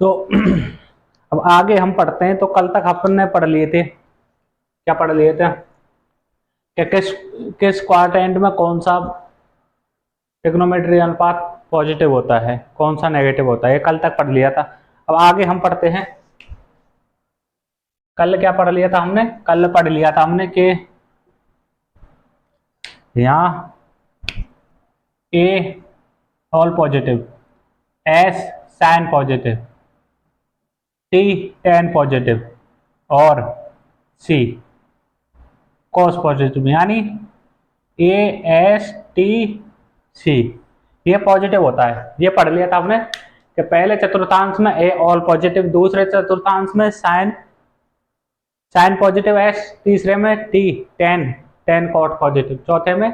तो अब आगे हम पढ़ते हैं। तो कल तक अपन ने पढ़ लिए थे, क्या पढ़ लिए थे कि किस क्वाड्रेंट में कौन सा ट्रिग्नोमेट्री अनुपात पॉजिटिव होता है, कौन सा नेगेटिव होता है, ये कल तक पढ़ लिया था। अब आगे हम पढ़ते हैं। कल क्या पढ़ लिया था हमने? कल पढ़ लिया था हमने कि यहाँ A all positive, S sine positive, T tan positive और सी कॉस पॉजिटिव, यानी ए एस टी सी ये पॉजिटिव होता है। ये पढ़ लिया था हमने कि पहले चतुर्थांश में ए ऑल पॉजिटिव, दूसरे चतुर्थांश में साइन साइन पॉजिटिव एस, तीसरे में T tan tan cot positive, चौथे में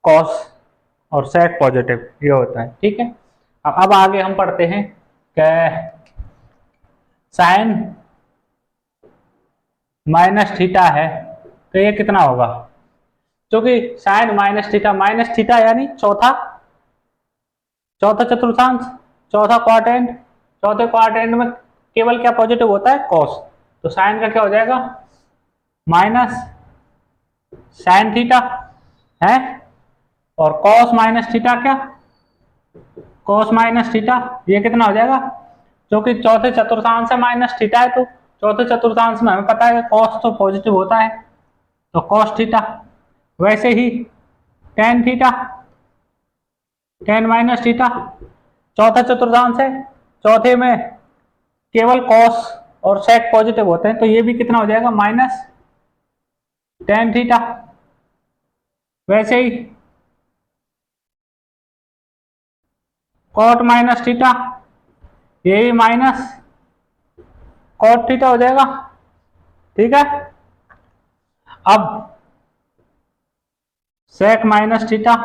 कॉस और सेक पॉजिटिव ये होता है। ठीक है, अब आगे हम पढ़ते हैं कि साइन माइनस थीटा है तो ये कितना होगा। क्योंकि साइन माइनस थीटा यानी चौथा चतुर्थांश, चौथा क्वाड्रेंट, चौथे क्वाड्रेंट में केवल क्या पॉजिटिव होता है? कॉस। तो साइन का क्या हो जाएगा? माइनस साइन थीटा है, और कॉस माइनस थीटा क्या? Cos minus theta. ये कितना हो जाएगा? क्योंकि चौथे चतुर्थांश से माइनस थीटा है, तो चौथे चतुर्थांश में हमें पता है कि कॉस तो पॉजिटिव होता है, तो कॉस थीटा। वैसे ही tan theta, tan minus theta, चौथा चतुर्थांश है, चौथे में केवल कॉस और सेक पॉजिटिव होते हैं, तो ये भी कितना हो जाएगा? Minus tan theta. वैसे ही कॉट माइनस थीटा, ये भी माइनस कॉट थीटा हो जाएगा। ठीक है, अब सेक माइनस थीटा,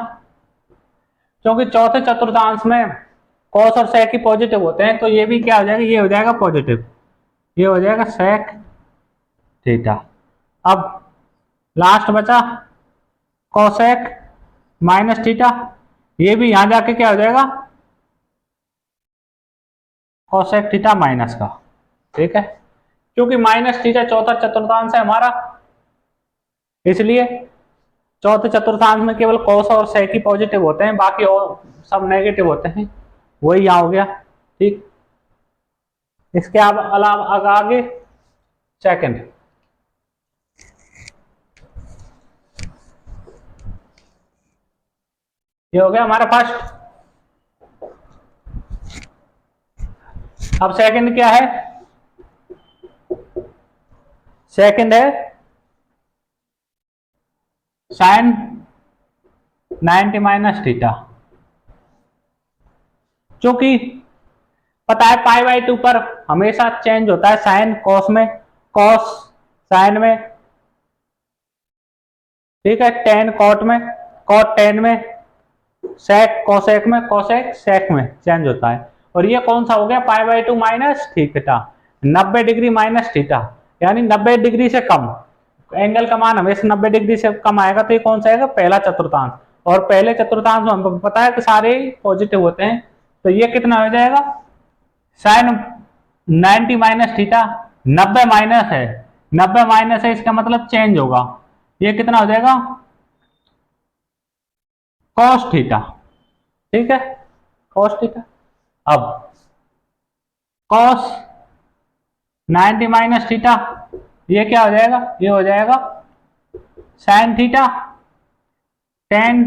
क्योंकि चौथे चतुर्थांश में कॉस और सेक ही पॉजिटिव होते हैं, तो ये भी क्या हो जाएगा? ये हो जाएगा पॉजिटिव, ये हो जाएगा सेक थीटा। अब लास्ट बचा कोसेक माइनस थीटा, ये भी यहां जाके क्या हो जाएगा? कोसेक थीटा माइनस का। ठीक है, क्योंकि माइनस थीटा चौथा चतुर्थांश है हमारा, इसलिए चौथे चतुर्थांश में केवल कॉस और सेक ही पॉजिटिव होते हैं, बाकी और सब नेगेटिव होते हैं। वही यहां हो गया। ठीक, इसके अलावा आगे सेकंड, ये हो गया हमारा फर्स्ट। अब सेकंड क्या है? सेकंड है साइन 90 माइनस थीटा, क्योंकि पता है पाई बाई 2 पर हमेशा चेंज होता है साइन कॉस में, कॉस साइन में, ठीक है, टेन कॉट में, कॉट टेन में, सेक कोसेक में, कोसेक सेक में चेंज होता है। और ये कौन सा हो गया? Pi by 2 minus theta, 90 degree minus theta, यानी 90 डिग्री से कम। एंगल का मान हमेशा 90 डिग्री से कम आएगा, तो ये कौन सा आएगा? पहला चतुर्थांश। और पहले चतुर्थांश में हमको पता है कि सारे पॉजिटिव होते हैं, तो ये कितना हो जाएगा? साइन 90 माइनस थीटा, 90 माइनस है, 90 माइनस है, इसका मतलब चेंज होगा। ये कितना हो जाएगा? Cos theta. ठीक है, कॉस थीटा। अब कॉस 90 माइनस थीटा, ये क्या हो जाएगा? ये हो जाएगा sine theta, tan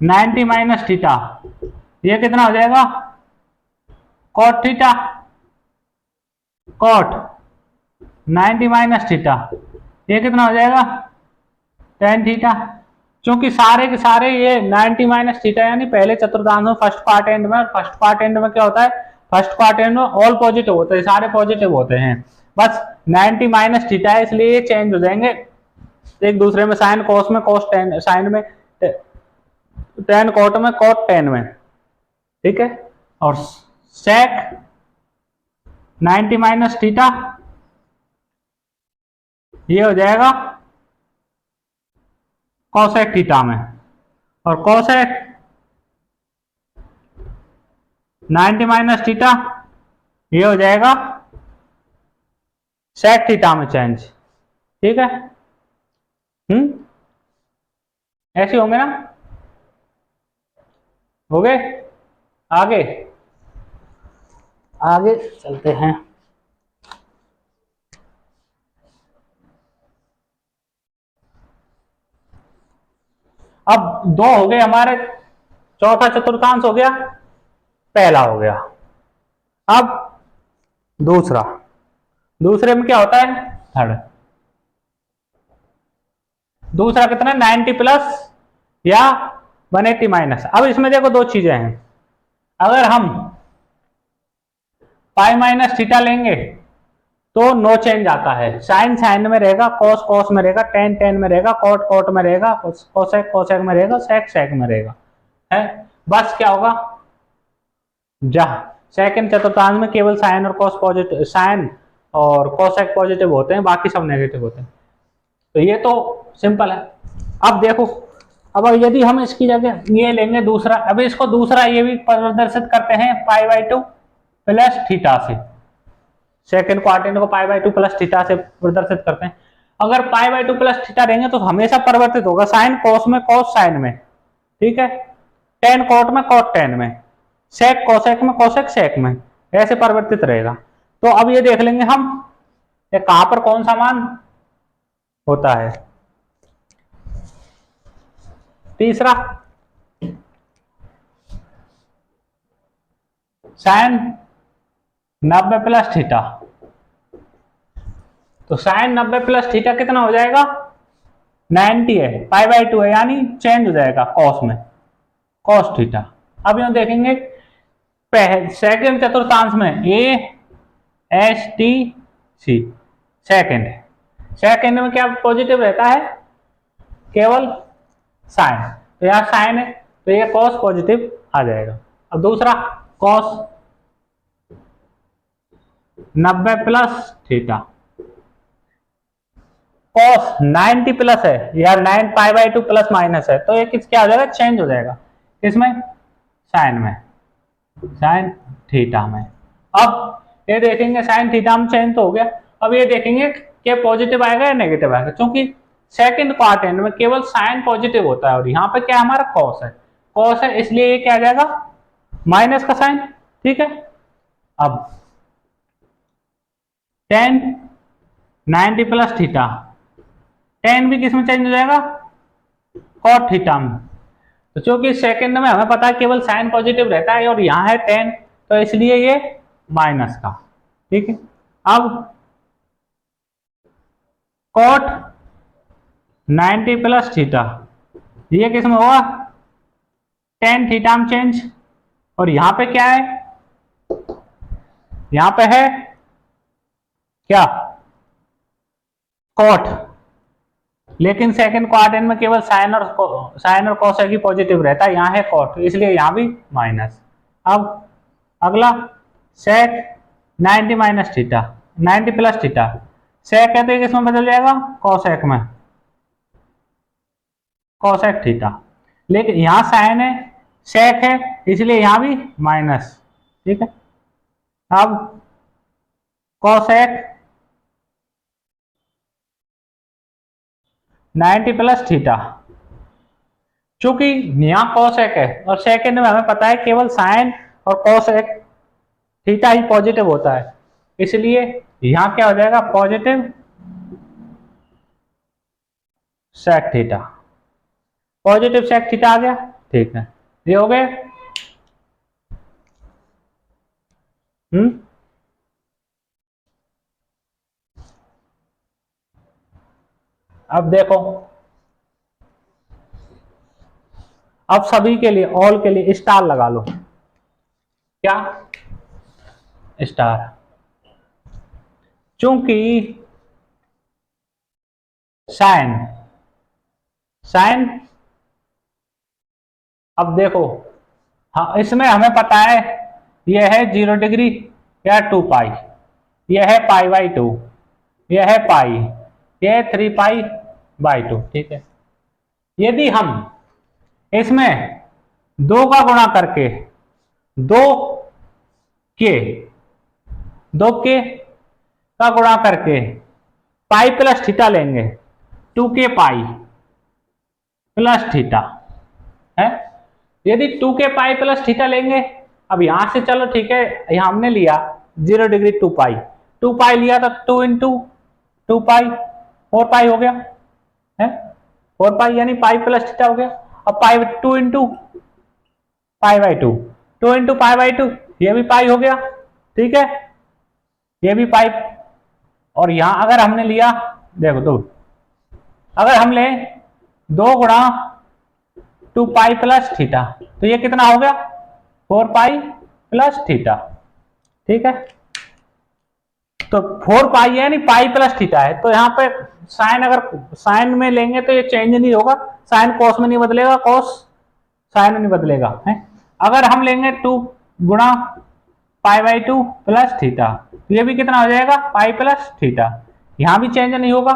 90 minus theta, ये कितना हो जाएगा? Cot theta, cot 90 minus theta, ये कितना हो जाएगा? Tan theta. क्योंकि सारे के सारे ये 90 माइनस थीटा, यानी पहले चतुर्थांश में फर्स्ट पार्ट एंड में, और फर्स्ट पार्ट एंड में क्या होता है? फर्स्ट पार्ट एंड में ऑल पॉजिटिव होते हैं, सारे पॉजिटिव होते हैं, बस 90 माइनस थीटा है, इसलिए ये चेंज हो जाएंगे एक दूसरे में। साइन कॉस में, कॉस टेन, साइन में टेन कॉट में, कॉट टेन में। ठीक है, और सेक 90 माइनस थीटा, ये हो जाएगा कोसेक थीटा में, और कोसेक 90 माइनस थीटा, ये हो जाएगा सेक थीटा में चेंज। ठीक है, ऐसे होंगे ना, हो गए। आगे आगे चलते हैं। अब दो हो गए हमारे, चौथा चतुर्थांश हो गया, पहला हो गया। अब दूसरा, दूसरे में क्या होता है, थर्ड। दूसरा कितना, 90 प्लस या 180 माइनस। अब इसमें देखो दो चीजें हैं, अगर हम पाई माइनस थीटा लेंगे तो नो चेंज आता है, साइन साइन में रहेगा, कॉस कॉस में रहेगा, टेन टेन में रहेगा, कॉट कॉट में रहेगा, कोसेक कोसेक में रहेगा, सेक सेक में रहेगा, है। बस क्या होगा, जहां सेकंड चतुर्थांश में केवल साइन और कॉस पॉजिटिव, साइन और कोसेक पॉजिटिव होते हैं, बाकी सब नेगेटिव होते हैं। तो ये तो सिंपल है। अब देखो, अब यदि हम इसकी जगह ये लेंगे दूसरा, अब इसको दूसरा ये भी प्रदर्शित करते हैं pi by two plus theta से, सेकंड क्वाड्रेंट को pi by two plus theta से प्रदर्शित करते हैं। अगर pi by two plus theta रहेंगे तो हमेशा परिवर्तित होगा, साइन कॉस में, कॉस साइन में, ठीक है, टेन कॉट में, कॉट टेन में, सेक कोसेक में, कोसेक सेक में, ऐसे परिवर्तित रहेगा। तो अब ये देख लेंगे हम कहां पर कौन सा मान होता है। तीसरा, साइन 90 प्लस थीटा, तो साइन 90 प्लस थीटा कितना हो जाएगा, 90 है, पाई बाई टू है, यानी चेंज हो जाएगा कॉस में, कॉस थीटा। अब यहां देखेंगे सेकंड चतुर्थांश में A S T C, second, second में क्या पॉजिटिव रहता है, केवल साइन, तो यहां साइन है तो ये कॉस पॉजिटिव आ जाएगा। अब दूसरा, cos 90 plus theta, cos 90 plus है या 9 pi by two plus minus है, तो ये किस क्या हो जाएगा, चेंज हो जाएगा, किसमें, साइन में, साइन थीटा में। अब ये देखेंगे साइन थीटा में चेंज तो हो गया, अब ये देखेंगे कि पॉजिटिव आएगा या नेगेटिव आएगा, क्योंकि सेकंड क्वाड्रेंट में केवल साइन पॉजिटिव होता है और यहाँ पे क्या हमारा कॉस है, कॉस है, इसलिए ये क्या आ जाएगा, माइनस का साइन। ठीक है, अब टेन 90 प्लस थीटा, टेन भी किस में चेंज हो जाएगा, कॉट थीटा में। तो चूंकि सेकंड में हमें पता है केवल साइन पॉजिटिव रहता है और यहाँ है टेन, तो इसलिए ये माइनस का। ठीक है, अब कॉट 90 प्लस थीटा, ये किस में होगा, टेन थीटा में चेंज, और यहां पे क्या है, यहां पे है क्या, कॉट, लेकिन सेकंड क्वाड्रेंट में केवल साइन और कोसेक ही पॉजिटिव रहता है, यहां है कॉट, इसलिए यहां भी माइनस। अब अगला, सेक 90 माइनस थीटा, 90 प्लस थीटा, सेक कहते हैं किसमें बदल जाएगा, कोसेक में, कोसेक थीटा, लेकिन यहां साइन है, सेक है, इसलिए यहां भी माइनस। ठीक है, अब कोसेक 90 प्लस थीटा, चूंकि यहां कोसेक है और सेकंड में हमें पता है केवल साइन और कोसेक थीटा ही पॉजिटिव होता है, इसलिए यहां क्या हो जाएगा, positive sec theta, positive sec theta आ गया। ठीक है, ये हो गए। अब देखो, अब सभी के लिए, ऑल के लिए स्टार लगा लो, क्या, स्टार, चूंकि साइन, साइन, अब देखो, हाँ इसमें हमें पता है यह है 0 डिग्री या 2 पाई, यह है पाई बाई टू, यह है पाई, यह है 3 पाई बाई टू। ठीक है, यदि हम इसमें दो का गुणा करके, दो के, दो के का गुणा करके पाई प्लस थीटा लेंगे, 2k पाई प्लस थीटा है। यदि 2k पाई प्लस थीटा लेंगे, अब यहां से चलो ठीक है, यहां हमने लिया 0 डिग्री 2 पाई, 2 पाई लिया तो 2 इंटू 2 पाई 4 पाई हो गया है, 4 पाई यानी पाई प्लस थीटा हो गया। अब पाई 2 into pi by 2, 2 into pi by 2, ये भी पाई हो गया, ठीक है, ये भी पाई। और यहां अगर हमने लिया, देखो दो, अगर हम ले 2 गुणा 2 पाई प्लस थीटा, तो ये कितना हो गया 4 पाई प्लस थीटा, ठीक है। तो 4 पाई है यानी पाई प्लस थीटा है, तो यहाँ पे साइन, अगर साइन में लेंगे तो ये चेंज नहीं होगा, साइन कॉस में नहीं बदलेगा, कॉस साइन में नहीं बदलेगा है। अगर हम लेंगे 2 गुणा पाई बाई 2 प्लस थीटा, तो ये भी कितना हो जाएगा पाई प्लस थीटा, यहां भी चेंज नहीं होगा,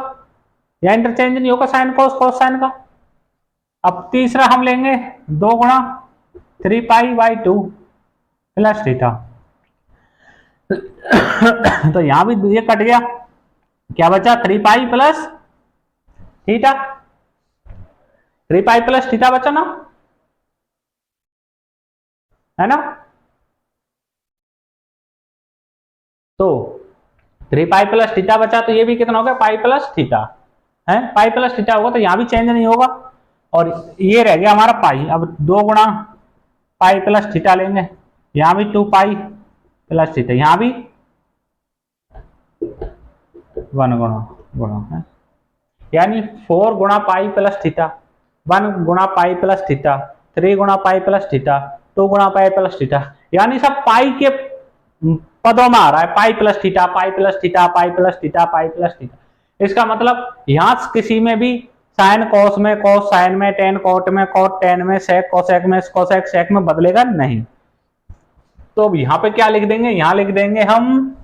या इंटरचेंज नहीं होगा साइन कॉस कॉस साइन का। अब तीसरा हम लेंगे 2 गुणा 3 पाई बाई 2 प्लस थीटा, तो यहां भी ये कट गया, क्या बचा 3 पाई प्लस थीटा, 3 पाई प्लस थीटा बचा ना, है ना। तो 3 पाई प्लस थीटा बचा, तो ये भी कितना हो गया पाई प्लस थीटा है, पाई प्लस थीटा होगा तो यहां भी चेंज नहीं होगा, और ये रह गया हमारा पाई। अब 2 गुणा पाई प्लस थीटा लेंगे, यहां भी 2 पाई प्लस थीटा, यहां भी 1 गुणा गुणा है, यानी 4 गुणा पाई प्लस थीटा, 1 गुणा पाई प्लस थीटा, 3 गुणा पाई प्लस थीटा, 2 गुणा पाई प्लस थीटा, यानी सब पाई के पदों में आ रहा है, पाई plus theta pi plus theta pi plus theta pi plus theta. इसका मतलब यहां किसी में भी साइन कॉस में, कॉस साइन में, टेन कॉट में, कॉट टेन में, सेक कोसेक में, कोसेक सेक में बदलेगा नहीं। तो अब यहां पे क्या लिख देंगे, यहां लिख देंगे हम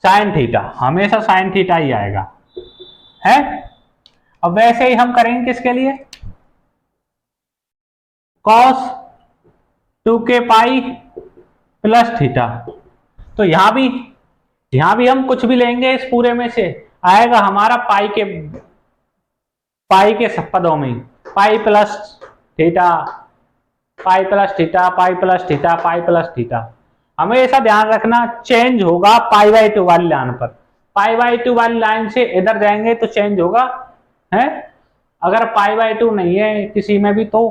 साइन थीटा, हमेशा साइन थीटा ही आएगा है। अब वैसे ही हम करेंगे किसके लिए, cos 2k pi plus theta, तो यहां भी हम कुछ भी लेंगे इस पूरे में से आएगा हमारा पाई के पदों में, पाई plus theta pi plus theta pi plus theta pi plus theta. हमेशा ध्यान रखना चेंज होगा पाई बाई 2 वाली लाइन पर, पाई बाई 2 वाली लाइन से इधर जाएंगे तो चेंज होगा है। अगर पाई बाई 2 नहीं है किसी में भी तो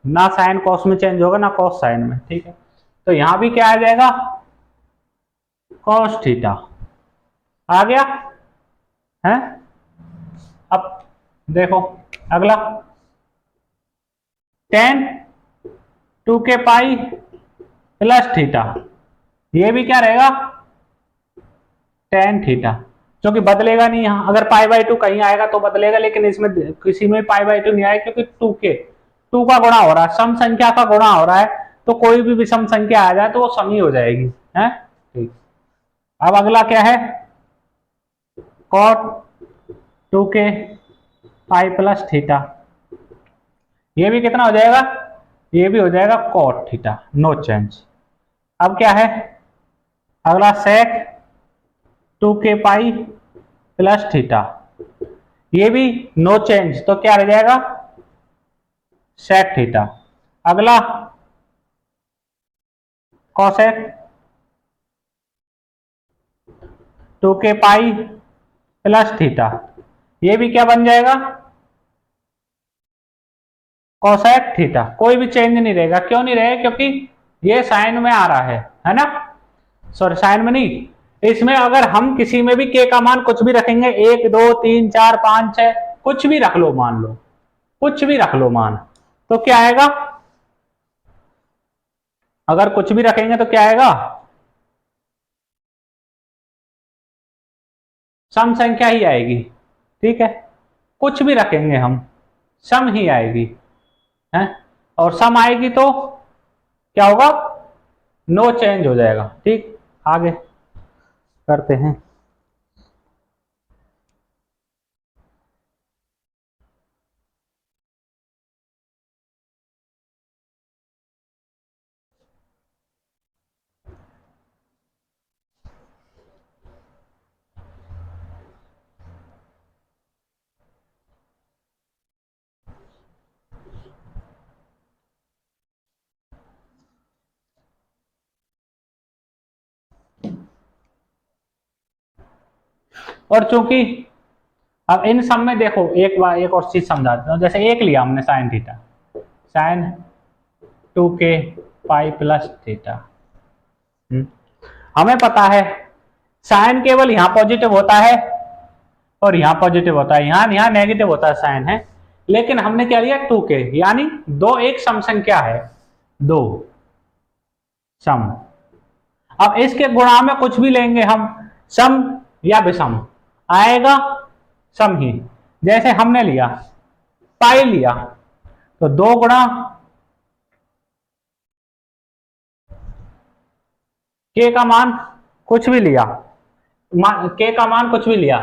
ना साइन कॉस में चेंज होगा ना कॉस साइन में, ठीक है। तो यहां भी क्या आ जाएगा कॉस थीटा आ गया है। अब देखो अगला ten 2k pi plus theta, ये भी क्या रहेगा टेन थीटा, जो कि बदलेगा नहीं। यहां अगर पाई बाई 2 कहीं आएगा तो बदलेगा, लेकिन इसमें किसी में पाई बाई 2 नहीं आएगा, क्योंकि 2 का गुणा हो रहा है, सम संख्या का गुणा हो रहा है, तो कोई भी विषम संख्या आ जाए तो वो सम ही हो जाएगी है, ठीक। अब अगला क्या है cot 2k pi plus theta, ये भी कितना हो जाएगा, ये भी हो जाएगा कॉट थीटा, नो चेंज। अब क्या है अगला सेक 2k पाई प्लस थीटा, ये भी नो चेंज, तो क्या रह जाएगा सेक थीटा। अगला cosec 2k pi plus theta, ये भी क्या बन जाएगा कोसेक थीटा, कोई भी चेंज नहीं रहेगा। क्यों नहीं रहेगा, क्योंकि ये साइन में आ रहा है ना, सॉरी साइन में नहीं, इसमें अगर हम किसी में भी के का मान कुछ भी रखेंगे 1 2 3 4 5 6 कुछ भी रख लो, मान लो कुछ भी रख लो मान, तो क्या आएगा, अगर कुछ भी रखेंगे तो क्या आएगा सम संख्या ही आएगी, ठीक है। कुछ भी रखेंगे हम सम ही आएगी है, और सम आएगी तो क्या होगा नो चेंज हो जाएगा, ठीक। आगे करते हैं और चूंकि अब इन सब में देखो एक और चीज समझा देता हूँ। जैसे एक लिया हमने sine theta, sine 2k pi plus theta. हमें पता है साइन केवल यहां पॉजिटिव होता है और यहां पॉजिटिव होता है, यहां नेगेटिव होता है साइन है। लेकिन हमने क्या लिया 2k, यानी दो एक सम संख्या है, दो सम। अब इसके गुणा में कुछ भी लेंगे हम, सम या विषम आएगा सम ही। जैसे हमने लिया पाई लिया तो 2 गुणा के का मान कुछ भी लिया, के का मान कुछ भी लिया,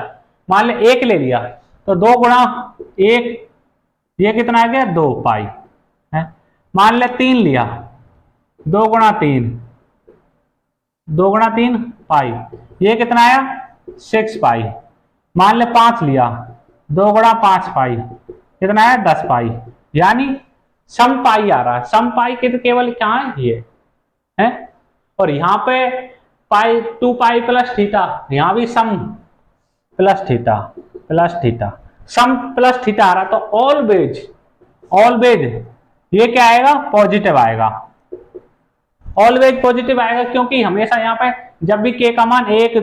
मान ले 1 ले लिया तो 2 गुणा 1, ये कितना आ गया 2 पाई है। मान ले 3 लिया, 2 गुणा 3, 2 गुणा 3 पाई, ये कितना आया 6 पाई। मान ले 5 लिया, 2 गुणा 5 पाई, कितना आया 10 पाई। यानी सम पाई आ रहा है, सम पाई के तो केवल क्या है ये है। और यहां पे पाई 2 पाई प्लस थीटा, यहां भी सम प्लस थीटा सम प्लस थीटा आ रहा, तो ऑलवेज ये क्या आएगा पॉजिटिव आएगा, ऑलवेज पॉजिटिव आएगा। क्योंकि हमेशा यहाँ पे जब भी के का मान एक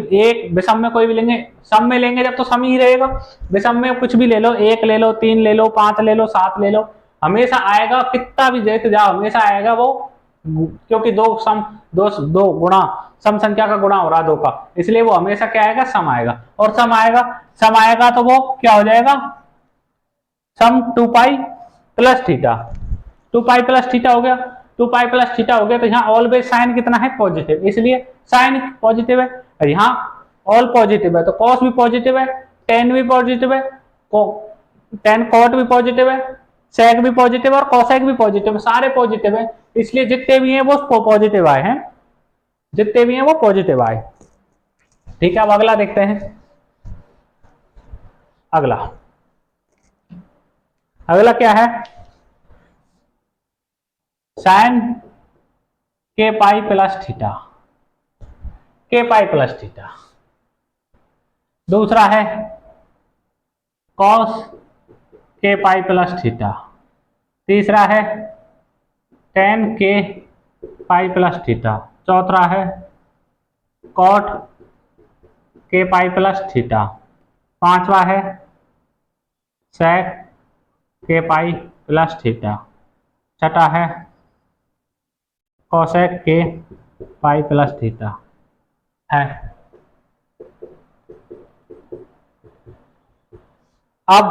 विषम में कोई भी लेंगे, सम में लेंगे जब तो सम ही रहेगा। विषम में कुछ भी ले लो, 1 ले लो, 3 ले लो, 5 ले लो, 7 ले लो, हमेशा आएगा, कितना भी देते जाओ हमेशा आएगा वो। क्योंकि दो गुणा सम संख्या का गुणा हो रहा है 2 का, इसलिए वो हमेशा क्या आएगा सम आएगा। और सम आएगा तो वो क्या हो जाएगा सम 2 पाई प्लस थीटा, 2 पाई प्लस थीटा हो गया। 2 पाई प्लस थीटा हो गया तो यहाँ ऑलवेज साइन कितना है पॉजिटिव, इसलिए साइन पॉजिटिव है। यहाँ ऑल पॉजिटिव है तो कॉस भी पॉजिटिव है, टेन भी पॉजिटिव है, टेन कॉट भी पॉजिटिव है, सेक भी पॉजिटिव है और कोसेक भी पॉजिटिव है, सारे पॉजिटिव है। इसलिए जितने भी हैं वो पॉजिटिव आए हैं, जितने भी हैं वो पॉजिटिव आए। ठीक है, अब अगला देखते हैं। अगला क्या है, साइन के पाई प्लस थीटा, के पाई प्लस थीटा। दूसरा है कॉस के पाई प्लस थीटा। तीसरा है टेन के पाई प्लस थीटा। चौथा है कॉट के पाई प्लस थीटा। पांचवा है सेक के पाई प्लस थीटा। छठा है कोसेक के पाई प्लस थीटा है। अब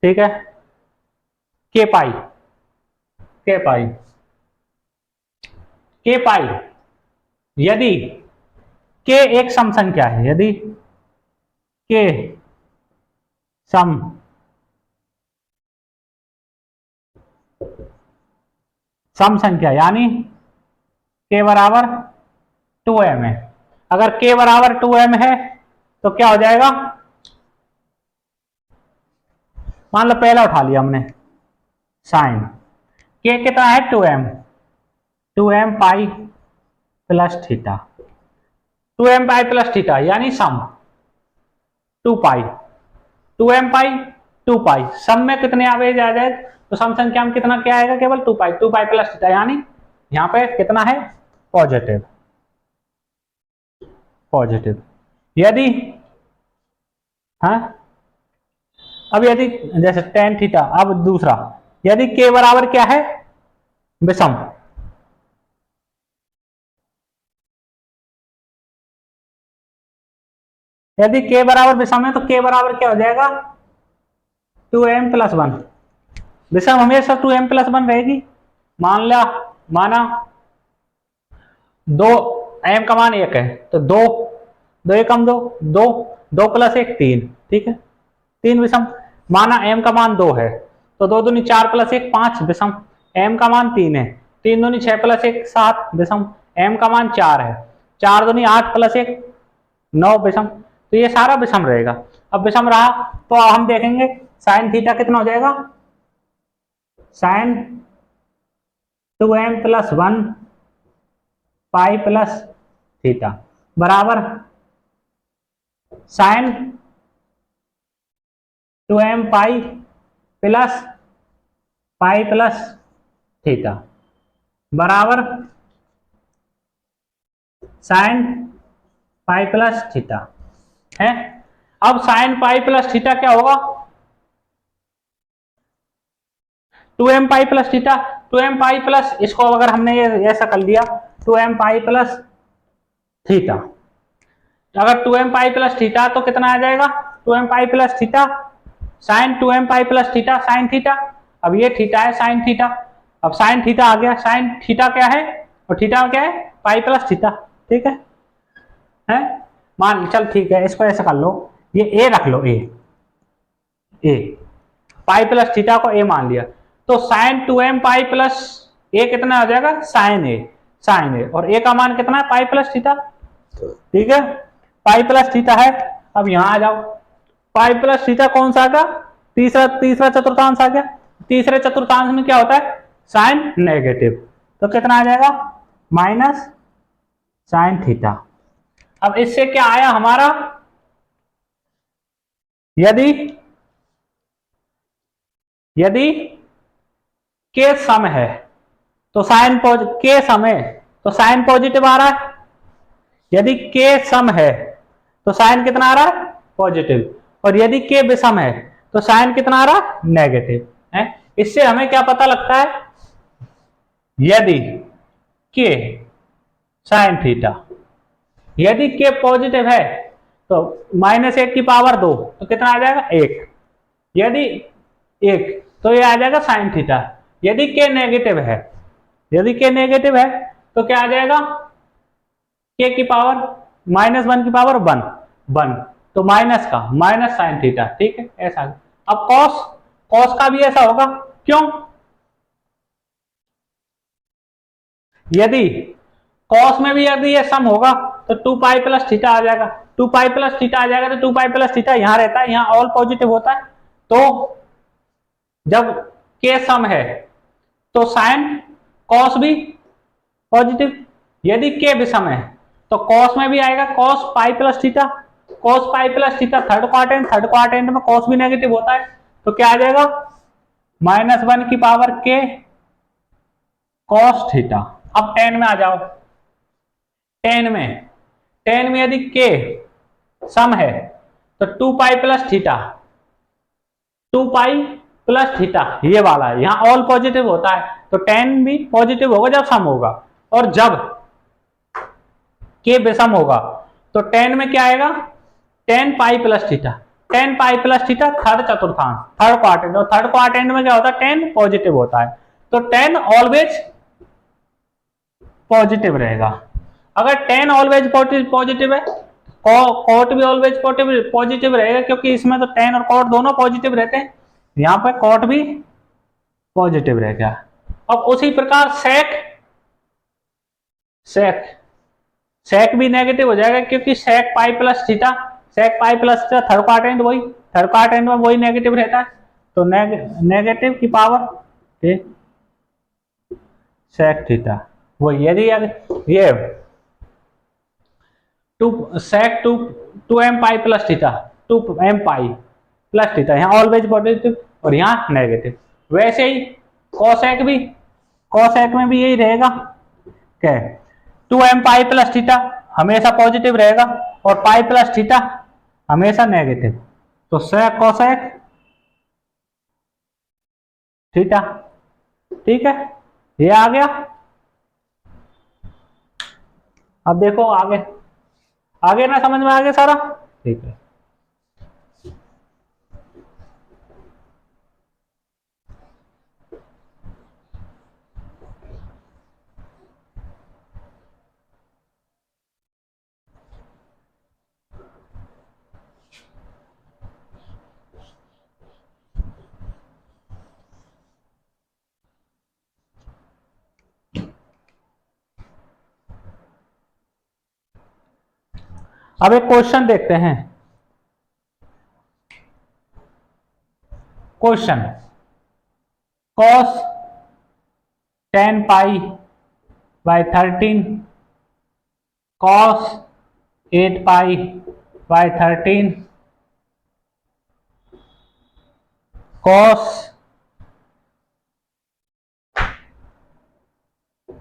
ठीक है, के पाई यदि के एक सम संख्या है, यदि के सम संख्या यानी के बराबर 2m है। अगर के बराबर 2m है तो क्या हो जाएगा, मान लो पहला उठा लिया हमने साइन, के कितना है 2m pi plus theta, 2m pi plus theta यानी सम 2 पाई, 2m पाई 2 पाई, सम में कितने आवेज आ जाए तो सम संख्या में कितना क्या आएगा केवल 2 पाई प्लस थीटा, यानी यहां पे कितना है पॉजिटिव। यदि हाँ अब यदि जैसे टेन थीटा, अब दूसरा यदि के बराबर क्या है विषम, यदि के बराबर विषम है तो के बराबर क्या हो जाएगा 2m प्लस 1। विषम हमेशा 2m प्लस 1 रहेगी। माना 2 m का मान 1 है तो 2 एकम 2 प्लस 1 3, ठीक है 3 विषम। माना m का मान 2 है तो 2 दूनी 4 प्लस 1 5 विषम। m का मान 3 है, 3 दूनी 6 प्लस 1 7 विषम। m का मान 4 है, 4 दूनी 8 प्लस 1 9 विषम। तो ये सारा विषम रहेगा। अब विषम रहा तो हम देखेंगे साइन थीटा कितना हो जाएगा, sine 2m plus 1 pi plus theta बराबर sine 2m pi plus pi plus theta बराबर साइन पाई प्लस थीटा है। अब साइन पाई प्लस थीटा क्या होगा, 2m pi plus theta, 2m pi plus, इसको अगर हमने ये ऐसा कर लिया 2m पाई प्लस थीटा, अगर 2m पाई प्लस थीटा तो कितना आ जाएगा 2m pi plus theta sine 2m pi plus theta sine theta. अब ये थीटा है साइन थीटा, अब साइन थीटा आ गया, साइन थीटा क्या है और थीटा क्या है पाई प्लस थीटा। ठीक है, मान चल ठीक है, इसको ऐसे कर लो, ये ए रख लो, ए पाई प्लस थीटा को ए मान लिया, तो साइन 2m पाई प्लस ए कितना आ जाएगा साइन ए और ए का मान कितना है पाई प्लस थीटा। ठीक है, पाई प्लस थीटा है। अब यहां आ जाओ, पाई प्लस थीटा कौन सा आ गया, तीसरा चतुर्थांश आ गया। तीसरे चतुर्थांश में क्या होता है साइन नेगेटिव, तो कितना आ जाएगा माइनस साइन थीटा। अब इससे क्या आया हमारा, यदि के सम है तो साइन के सम है तो साइन पॉजिटिव आ रहा है, यदि के सम है तो साइन कितना आ रहा है पॉजिटिव, और यदि के विषम है तो साइन कितना आ रहा है नेगेटिव है। इससे हमें क्या पता लगता है, यदि के साइन थीटा, यदि के पॉजिटिव है तो -1 की पावर 2 तो कितना आ जाएगा 1, यदि 1 तो ये आ जाएगा साइन थीटा। यदि के नेगेटिव है, यदि के नेगेटिव है तो क्या आ जाएगा के की पावर -1 की पावर 1 तो माइनस का माइनस साइन थीटा। ठीक है, ऐसा। अब कॉस का भी ऐसा होगा, क्यों, यदि कॉस में भी यदि ये सम होगा तो 2 पाई प्लस थीटा आ जाएगा, 2 पाई प्लस थीटा आ जाएगा, तो 2 पाई प्लस थीटा यहां रहता है, यहां ऑल पॉजिटिव होता है, तो जब के सम है तो साइन कॉस भी पॉजिटिव, यदि के विषम है तो कॉस में भी आएगा cos pi plus theta, cos pi plus theta third quadrant में कॉस भी नेगेटिव होता है, तो क्या आ जाएगा -1 की पावर के कॉस थीटा। अब टेन में आ जाओ, टेन में यदि के सम है तो 2 पाई प्लस थीटा, 2 पाई प्लस थीटा ये वाला है, यहां ऑल पॉजिटिव होता है तो टेन भी पॉजिटिव होगा जब सम होगा, और जब के विषम होगा तो टेन में क्या आएगा 10 पाई प्लस थीटा, 10 पाई प्लस थीटा थर्ड चतुर्थांश थर्ड क्वाड्रेंट, और थर्ड क्वाड्रेंट में क्या होता है 10 पॉजिटिव होता है, तो 10 ऑलवेज पॉजिटिव रहेगा। अगर 10 ऑलवेज पॉजिटिव है, कॉट भी ऑलवेज पॉजिटिव रहेगा, क्योंकि इसमें तो 10 और कॉट दोनों पॉजिटिव रहते हैं, यहां पर कॉट भी पॉजिटिव रहेगा। अब उसी प्रकार सेक भी नेगेटिव हो जाएगा, क्योंकि sec pi plus theta third quadrant में वही नेगेटिव रहता है, तो नेगेटिव की पावर सेक थीटा वही, यदि ये two M pi plus theta 2m pi plus theta, यहाँ ऑलवेज पॉजिटिव और यहाँ नेगेटिव। वैसे ही कोसेक में भी यही रहेगा, क्या 2m पाई प्लस थीटा हमेशा पॉजिटिव रहेगा और पाई प्लस थीटा हमेशा नेगेटिव, तो सेक कोसेक थीटा। ठीक है, ये आ गया। अब देखो आगे ना समझ में आ गया सारा। ठीक है, अब एक क्वेश्चन देखते हैं। Question cos 10 pi by 13 cos 8 pi by 13 cos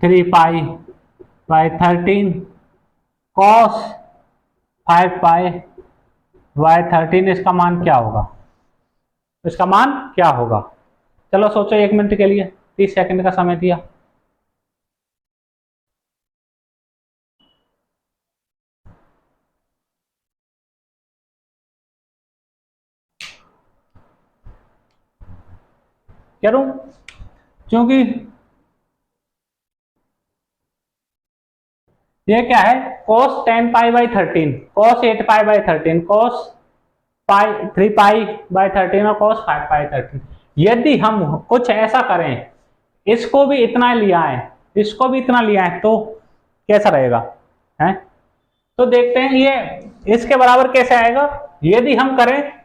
3 pi by 13 cos 5 pi by 13। इसका मान क्या होगा? इसका मान क्या होगा? चलो सोचो 1 मिनट के लिए, 30 सेकंड का समय दिया। करूं? क्योंकि ये क्या है, cos 10 pi by 13, cos 8 pi by 13, cos pi 3 pi by 13 और cos 5 पाई 13। यदि हम कुछ ऐसा करें, इसको भी इतना लिया है, इसको भी इतना लिया है, तो कैसा रहेगा? है तो देखते हैं ये इसके बराबर कैसे आएगा। यदि हम करें